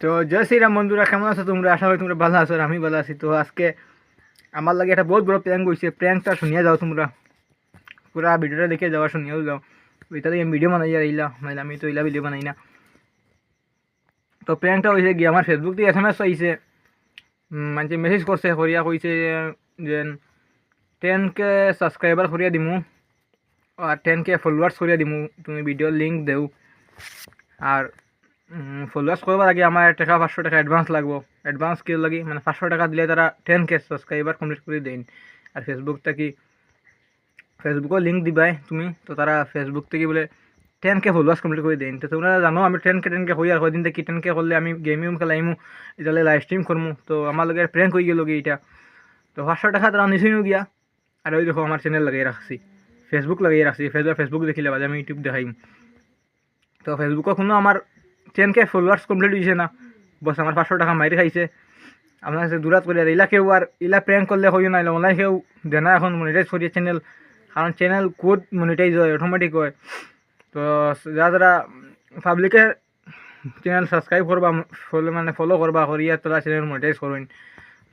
তো জয় শ্রীরাম বন্ধুরা, কেমন আছো তোমরা? আশা করি তোমরা ভালো আছো আর আমি ভালো আছি। তো আজকে আমার লাগে একটা বহুত বড় প্র্যাঙ্ক হয়েছে। প্র্যাঙ্কটা শুনিয়ে যাও তোমরা, পুরা ভিডিওটা দেখে যাওয়া, শুনিয়েও যাও। ওইটা দিয়ে ভিডিও বানাই আর ইলা নাইলে আমি তো ইলা ভিডিও বানাই না। তো প্র্যাঙ্কটা হয়েছে গিয়ে আমার ফেসবুক দিয়ে SMS আইছে, মানে মেসেজ করছে করিয়া কইছে যে 10K সাবস্ক্রাইবার করিয়া দিমু আর 10K ফলোয়ার্স করিয়া দিমু, তুমি ভিডিওর লিঙ্ক দেও। আর ফলোয়ার্স করবার আগে আমার টাকা 500 টাকা অ্যাডভান্স লাগবো। অ্যাডভান্স কি লাগি মানে 500 টাকা দিলে তারা 10K সাবস্ক্রাইবার কমপ্লিট করে দেন। আর ফেসবুকটা কি, ফেসবুকও লিঙ্ক দিবাই তুমি, তো তারা ফেসবুক থেকে বলে 10K ফলোয়ার্স কমপ্লিট করে দেন। তো তোমরা জানো আমি 10K হই আর কদিন থেকে 10K করলে আমি গেমিং খেলাইমু, এটালে লাইভ স্ট্রিম করমু। তো আমার লগে প্র্যাঙ্ক হয়ে গেল গিয়ে এটা। তো 500 টাকা তারা নিছেও গিয়া। আর ওই দেখো আমার চ্যানেল লাগিয়ে রাখছি, ফেসবুক লাগিয়ে রাখছি। ফেসবুক দেখিলে বাজে আমি ইউটিউব দেখাইম। তো ফেসবুকও কোনো আমার 10K ফলোয়ার্স কমপ্লিট হয়েছে না, বস আমার 500 টাকা মাইরে খাইছে। আপনার কাছে দূরাত করে আর ইলা কেউ আর ইলা প্র্যাঙ্ক করলে হইও না, অনলাইন কেউ দেনা এখন মনিটাইজ করিয়ে চ্যানেল, কারণ চ্যানেল কোড মনিটাইজ হয়, অটোমেটিক হয়। তো যারা পাবলিকের চ্যানেল সাবস্ক্রাইব করবা, ফলো করবা করিয়া তোরা চ্যানেল মনিটাইজ করুন।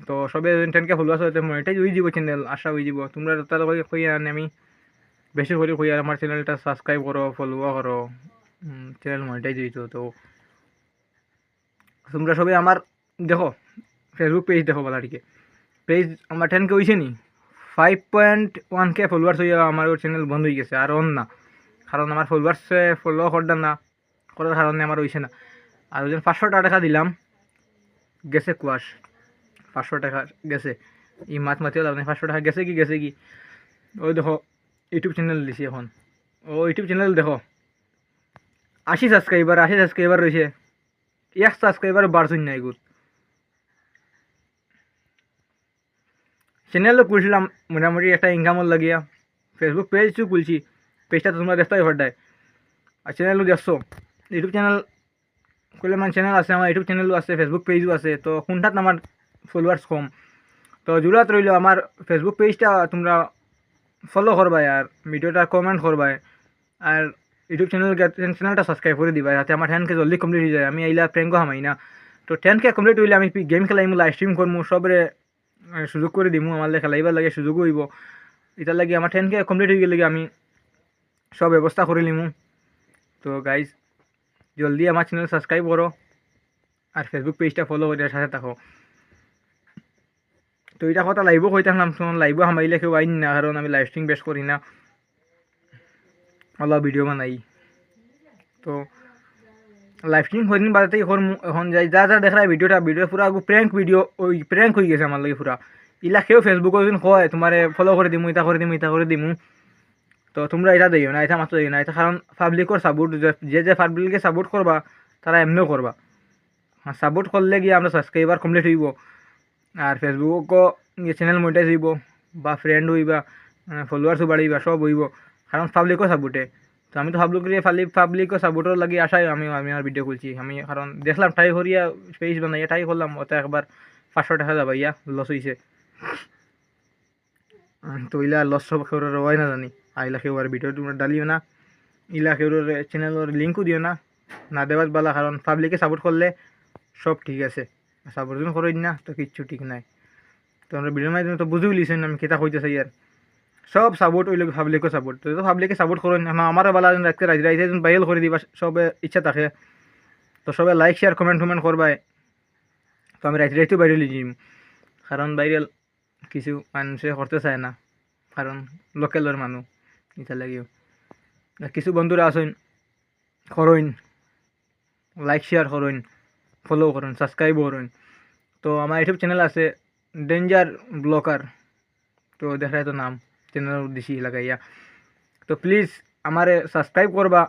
তো সবে 10K ফলোয়ার্স হইতে মনিটাইজ হয়ে যাব, চ্যানেল আশা হয়ে যাব। তোমরা তারা কই আনে আমি বেশি করে কই আর আমার চ্যানেলটা সাবস্ক্রাইব করো, ফলো করো, চ্যানেল মনিটাইজ হইতো। তো তোমরা সবাই আমার দেখো ফেসবুক পেজ দেখো বালাটিকে, পেজ আমার 10K হয়েছে নি, 5.1K ফলোয়ার্স হয়ে আমার চ্যানেল বন্ধ হয়ে গেছে আর অন না, কারণ আমার ফলোয়ার্সে ফলো করতাম না, করার কারণে আমার হয়েছে না। আর ওই 500 টাকা দিলাম, গেছে কুয়াশ, 500 টাকা গেছে। এই মাছ মাতিও লাভ নেই, 500 টাকা গেছে কি। ওই দেখো ইউটিউব চ্যানেল দিছি এখন, ও ইউটিউব চ্যানেল দেখো 80 সাবস্ক্রাইবার রয়েছে, 1 সাবস্ক্রাইবার বাড়ছুন না এগুলো। চ্যানেলও খুলছিলাম মোটামুটি একটা ইনকামও লাগিয়া, ফেসবুক পেজও খুলছি, পেজটা তো তোমরা দেখতেই পারডায়। আর চ্যানেলও দেখছো, ইউটিউব চ্যানেল খুললে মানে চ্যানেল আছে, আমার ইউটিউব চ্যানেলও আছে, ফেসবুক পেজও আছে। তো কোনটাত আমার ফলোয়ার্স কম, তো জুলাত রইল আমার ফেসবুক পেজটা তোমরা ফলো করবাই আর ভিডিওটা কমেন্ট করবাই আর ইউটিউব চ্যানেলটা সাবস্ক্রাইব করে দিবা, যাতে আমার 10K জলদি কমপ্লিট হয়ে যায়। আমি এইলা প্র্যাঙ্কও হামাই না। তো 10K কমপ্লিট হইলে আমি গেম খেলাইমু, লাইভ স্ট্রিম করমু, সবরে সুযোগ করে দিমু, আমার খেলাইবার লাগে সুযোগও হইব। এটার লাগে আমার 10K কমপ্লিট হয়ে গেলে আমি সব ব্যবস্থা করে নিমু। তো গাইজ জলদি আমার চ্যানেল সাবস্ক্রাইব করো আর ফেসবুক পেজটা ফলো করে সাথে থাকো। তো এটা কথা লাইভও কইতাম, লাইভও হামাইলে কেউ আইন না, কারণ আমি লাইভ স্ট্রিম বেশ করি না, অলপ ভিডিও বানাই। তো লাইভ স্ট্রিম কদিন বাদে থেকে এখন যাই, যা দেখা ভিডিও পুরা প্র্যাঙ্ক ভিডিও, ওই প্র্যাঙ্ক হয়ে গেছে আমার লাগে পুরা। ইলা কেউ ফেসবুকে যদি কয় তোমার ফলো করে দিমু, এটা করে দিমু, তো তোমরা এটা দিও না, এটা মাত্র দিও না। এটা কারণ পাবলিকর সাপোর্ট, যে পাবলিকে সাপোর্ট করবা তারা এমনিও করবা। সাপোর্ট করলে গিয়ে আমরা সাবস্ক্রাইবার কমপ্লিট হইব আর ফেসবুকও চ্যানেল মনিটাইজ হইব বা ফ্রেন্ড হইবা, ফলোয়ার্সও বাড়িবা, সব হইব, কারণ পাবলিকও সাপোর্টে। তো আমি তো পাবলিকও সাপোর্টর লাগি আশায় আমি আমার ভিডিও খুলছি। আমি কারণ দেখলাম ট্রাই করিয়া পেজ বানাইয়া ট্রাই করলাম, ওটা একবার 500 টাকা যাবাইয়া লস হয়েছে। তো ইলা লস সব কেউ রওয়াই না জানি, আইলা কেউ আর ভিডিও তোমরা ডালিও না, ইলা কেউ চ্যানেলের লিঙ্কও দিও না, না দেওয়ার বালা। কারণ পাবলিকে সাপোর্ট করলে সব ঠিক আছে, সাপোর্ট যখন করেন না তো কিচ্ছু ঠিক নাই। তো আমরা ভিডিওর মাধ্যমে তো বুঝেও লিছেন আমি কেতা কইতে চাই। আর সব সাপোর্ট ওই লোক পাবলিকও সাপোর্ট, তো পাবলিকে সাপোর্ট করেন না, আমার বালা রাখতে রাইতে ভাইরাল করে দিবা, সবে ইচ্ছা থাকে। তো সবে লাইক শেয়ার কমেন্ট করবাই, তো আমি রাইতেও ভাইরাল দিম, কারণ ভাইরাল কিছু মানুষে করতে চায় না, কারণ লোকালের মানুষ এটা লাগিও। কিছু বন্ধুরা আসেন করইন, লাইক শেয়ার করইন, ফলো করুন, সাবস্ক্রাইব করুন। তো আমার ইউটিউব চ্যানেল আছে ডেঞ্জার ব্লকার, তো দেখায় তো নাম চ্যানেল দিছি লাগাইয়া। তো প্লিজ আমারে সাবস্ক্রাইব করবা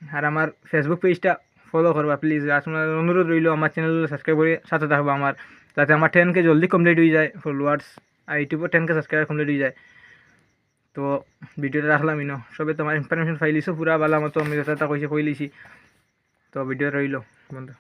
আর আমার ফেসবুক পেজটা ফলো করবা প্লিজ। আপনার অনুরোধ রইল আমার চ্যানেল সাবস্ক্রাইব করে সাথে থাকবা আমার, যাতে আমার 10K জলদি কমপ্লিট হয়ে যায় ফলোয়ার্স, আর ইউটিউবে 10K সাবস্ক্রাইবার কমপ্লিট হয়ে যায়। তো ভিডিওটা রাখলাম ইনো, সবে তোমার ইনফরমেশন ফাইলিছো পুরা বালা মতো, আমি যেটা কইছি কই লিছি। তো ভিডিও রইল বন্ধু।